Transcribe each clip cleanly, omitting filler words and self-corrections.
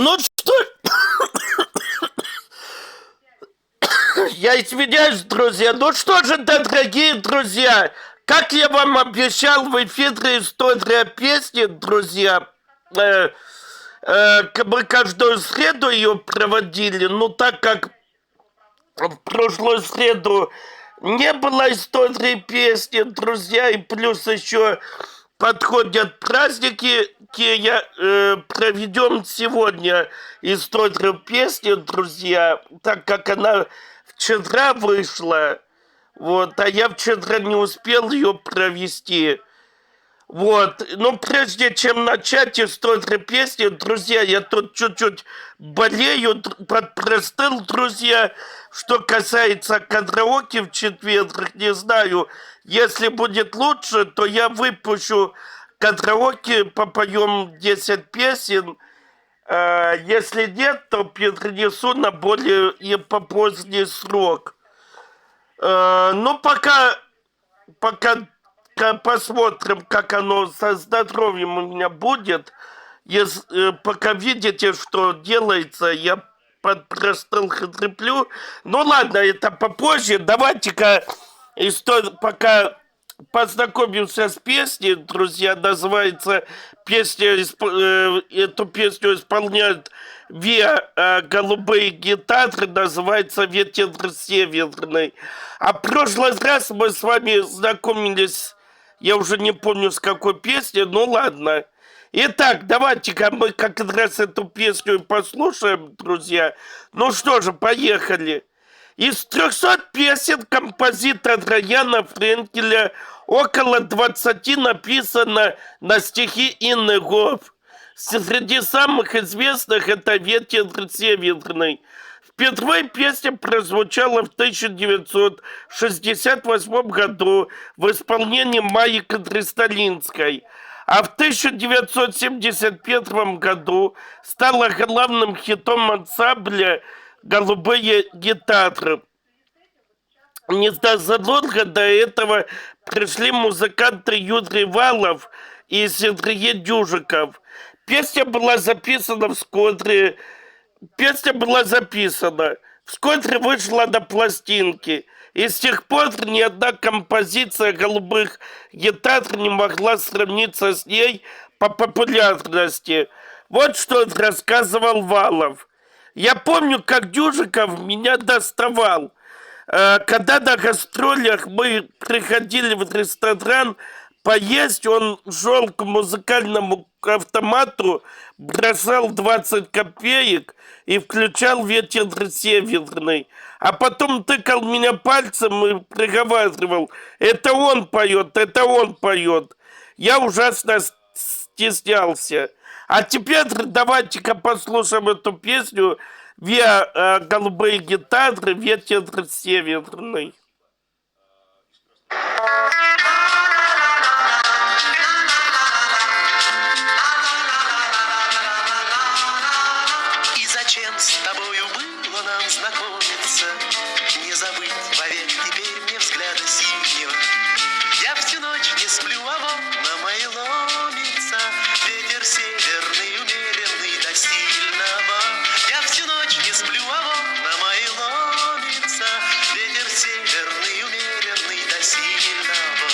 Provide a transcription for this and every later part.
Ну что, я извиняюсь, друзья. Ну что же, да, дорогие друзья, как я вам обещал в эфире история песни, друзья, мы каждую среду ее проводили, ну так как в прошлую среду не было истории песни, друзья, и плюс еще подходят праздники, проведем сегодня историю песни, друзья, так как она вчера вышла, вот, а я вчера не успел ее провести. Вот, ну прежде чем начать историю песни, друзья, я тут чуть-чуть болею, подпростыл, друзья. Что касается караоке в четверг, не знаю, если будет лучше, то я выпущу караоке, попоем 10 песен. Если нет, то перенесу на более и поздний срок. Ну, пока посмотрим, как оно со здоровьем у меня будет. Пока видите, что делается, я подпростыл, хриплю. Ну ладно, это попозже. Давайте-ка пока познакомимся с песней, друзья. Называется эту песню исполняют голубые гитары, называется «Ветер северный». А в прошлый раз мы с вами знакомились, я уже не помню, с какой песни, ну ладно. Итак, давайте-ка мы как раз эту песню послушаем, друзья. Ну что же, поехали. Из 300 песен композитора Яна Френкеля около 20 написано на стихи Инны Гоф. Среди самых известных это «Ветер северный». Впервые песня прозвучала в 1968 году в исполнении Майи Кристалинской, а в 1971 году стала главным хитом ансамбля «Голубые гитары». Незадолго до этого пришли музыканты Юрий Валов и Сергей Дюжиков. Песня была записана вскоре, вышла на пластинке. И с тех пор ни одна композиция голубых гитар не могла сравниться с ней по популярности. Вот что рассказывал Валов. Я помню, как Дюжиков меня доставал. Когда на гастролях мы приходили в ресторан поесть, он шел к музыкальному автомату, бросал 20 копеек и включал «Ветер северный». А потом тыкал меня пальцем и приговаривал: это он поет, это он поет. Я ужасно стеснялся. А теперь давайте-ка послушаем эту песню «Голубые гитары, ветер северный». И зачем с тобою было нам знакомиться, не забыть вовек теперь мне взгляда синего. Я всю ночь не сплю, а волна мои ломится, ветер северный, умеренный до сильного. Я всю ночь не сплю, а волна мои ломится, ветер северный, умеренный до сильного.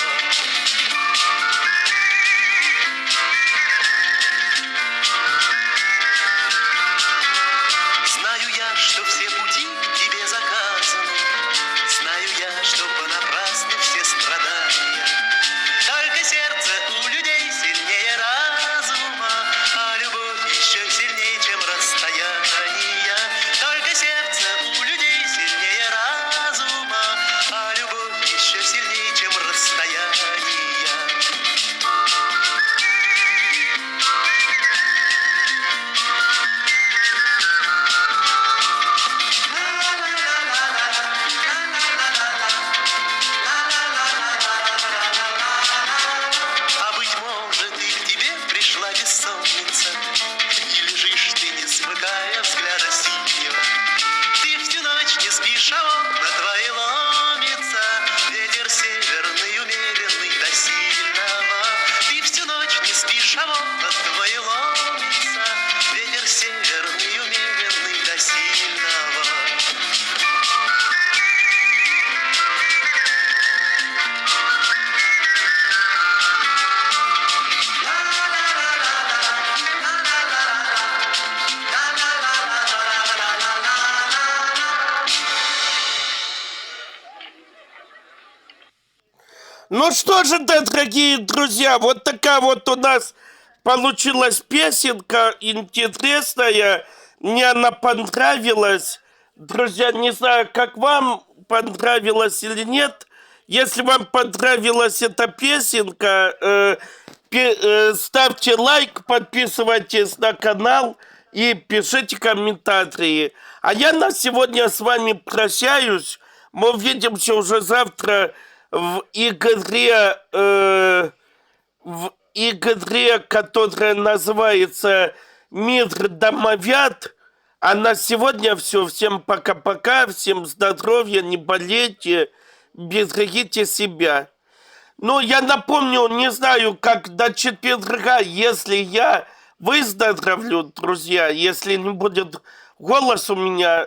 Знаю я, что все пути к тебе заказаны, знаю я, что понапрасну все страдания. Только сердце у людей сильнее разума, а любовь еще сильнее, чем расстояние. Только сердце у людей сильнее разума, а любовь еще сильнее, чем расстояние. А быть может, и к тебе пришла бессонница, и лежишь ты, не смыкая взгляда синего. Ты всю ночь не спишь, а окна твои ломится, ветер северный, умеренный до сильного. Ты всю ночь не спишь, а окна твои ломится, ветер северный, Ну что же, да, дорогие друзья, вот такая вот у нас получилась песенка интересная. Мне она понравилась. Друзья, не знаю, как вам понравилось или нет. Если вам понравилась эта песенка, ставьте лайк, подписывайтесь на канал и пишите комментарии. А я на сегодня с вами прощаюсь. Мы увидимся уже завтра в игре, которая называется «Мир домовят». А на сегодня все. Всем пока-пока, всем здоровья, не болейте, берегите себя. Ну, я напомню, не знаю, как до четверга, если я выздоровлю, друзья, если не будет голос у меня,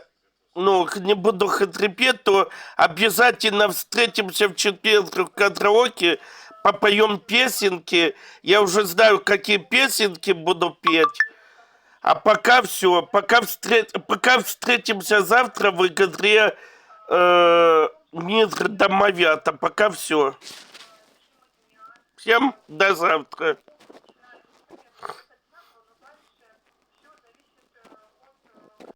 ну, не буду хрипеть, то обязательно встретимся в четверг в караоке, попоем песенки. Я уже знаю, какие песенки буду петь. А пока все, пока встретимся завтра в игре «Мир домовят». А пока все. Всем до завтра.